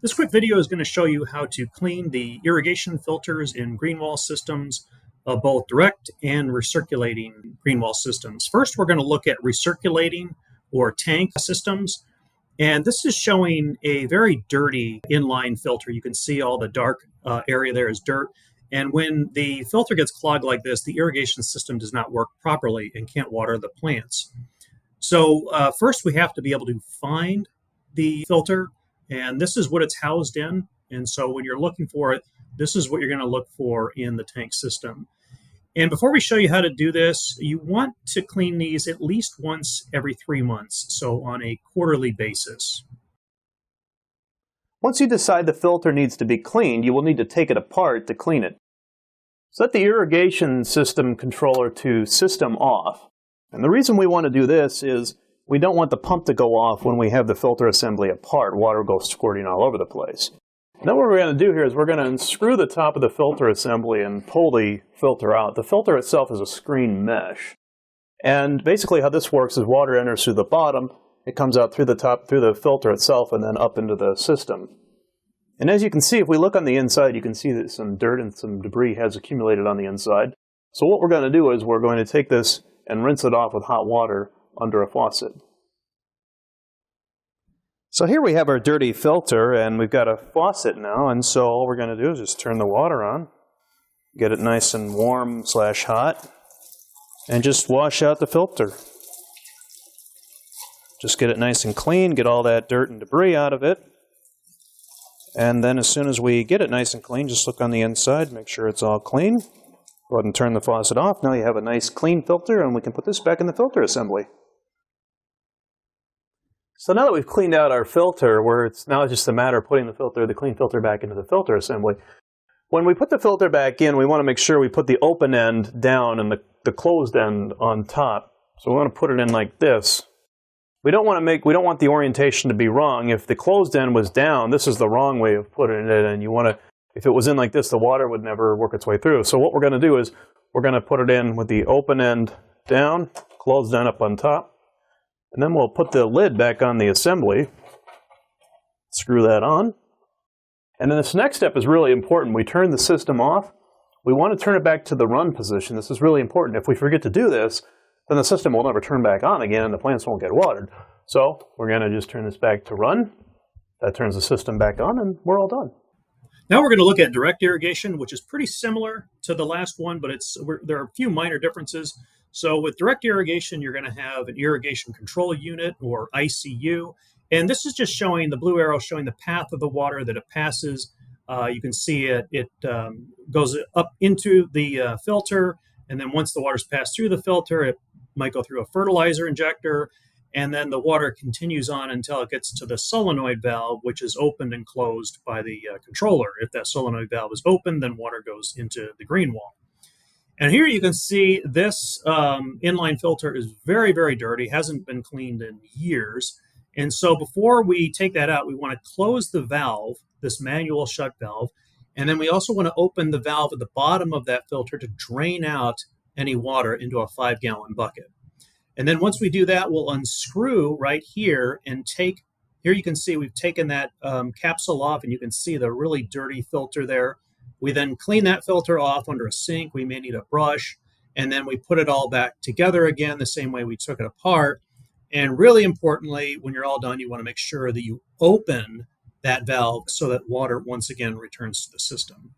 This quick video is going to show you how to clean the irrigation filters in green wall systems of both direct and recirculating green wall systems. First, we're going to look at recirculating or tank systems. And this is showing a very dirty inline filter. You can see all the dark area there is dirt. And when the filter gets clogged like this, the irrigation system does not work properly and can't water the plants. So first we have to be able to find the filter, and this is what it's housed in. And so when you're looking for it, this is what you're going to look for in the tank system. And before we show you how to do this, you want to clean these at least once every 3 months, so on a quarterly basis. Once you decide the filter needs to be cleaned, you will need to take it apart to clean it. Set the irrigation system controller to system off. And the reason we want to do this is we don't want the pump to go off when we have the filter assembly apart. Water goes squirting all over the place. Now what we're going to do here is we're going to unscrew the top of the filter assembly and pull the filter out. The filter itself is a screen mesh. And basically how this works is water enters through the bottom, it comes out through the top, through the filter itself, and then up into the system. And as you can see, if we look on the inside, you can see that some dirt and some debris has accumulated on the inside. So what we're going to do is we're going to take this and rinse it off with hot water under a faucet. So here we have our dirty filter, and we've got a faucet now, and so all we're going to do is just turn the water on, get it nice and warm / hot, and just wash out the filter. Just get it nice and clean, get all that dirt and debris out of it. And then as soon as we get it nice and clean, just look on the inside, make sure it's all clean. Go ahead and turn the faucet off. Now you have a nice clean filter, and we can put this back in the filter assembly. So now that we've cleaned out our filter, it's now just a matter of putting the clean filter back into the filter assembly. When we put the filter back in, we want to make sure we put the open end down and the closed end on top. So we want to put it in like this. We don't want the orientation to be wrong. If the closed end was down, this is the wrong way of putting it in, and if it was in like this, the water would never work its way through. So what we're going to do is we're going to put it in with the open end down, closed end up on top, and then we'll put the lid back on the assembly, screw that on. And then this next step is really important. We turn the system off. We want to turn it back to the run position. This is really important. If we forget to do this, then the system will never turn back on again and the plants won't get watered. So we're going to just turn this back to run. That turns the system back on, and we're all done. Now we're going to look at direct irrigation, which is pretty similar to the last one, but there are a few minor differences. So with direct irrigation, you're going to have an irrigation control unit, or ICU. And this is just showing the blue arrow showing the path of the water that it passes. You can see it goes up into the filter, and then once the water's passed through the filter, it might go through a fertilizer injector, and then the water continues on until it gets to the solenoid valve, which is opened and closed by the controller. If that solenoid valve is open, then water goes into the green wall. And here you can see this inline filter is very, very dirty, hasn't been cleaned in years. And so before we take that out, we want to close the valve, this manual shut valve, and then we also want to open the valve at the bottom of that filter to drain out any water into a 5-gallon bucket. And then once we do that, we'll unscrew right here and here you can see we've taken that capsule off, and you can see the really dirty filter there. We then clean that filter off under a sink. We may need a brush, and then we put it all back together again the same way we took it apart. And really importantly, when you're all done, you want to make sure that you open that valve so that water once again returns to the system.